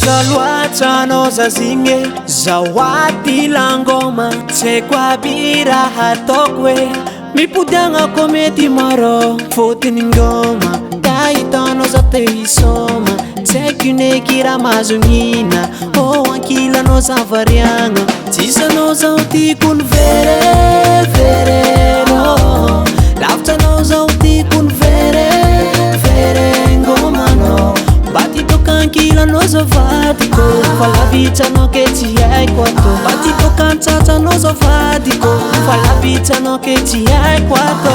Loatranao zazigny zao aty langoma tsy haiko aby raha ataoko hoe mipodiagna ko mety maro fôtiny ngoma da hitanao za te hisoma tsy haiko neky raha mahazognina ankilanao za variagna tsisanao zao tiako ny verevereno lavitranao zao tiako ny vereverengomanao mba titokankilanao zavadiko fa lavitranao ke tsy haiko atô mba titokantsatranao zavadiko fa lavitranao ke tsy haiko atô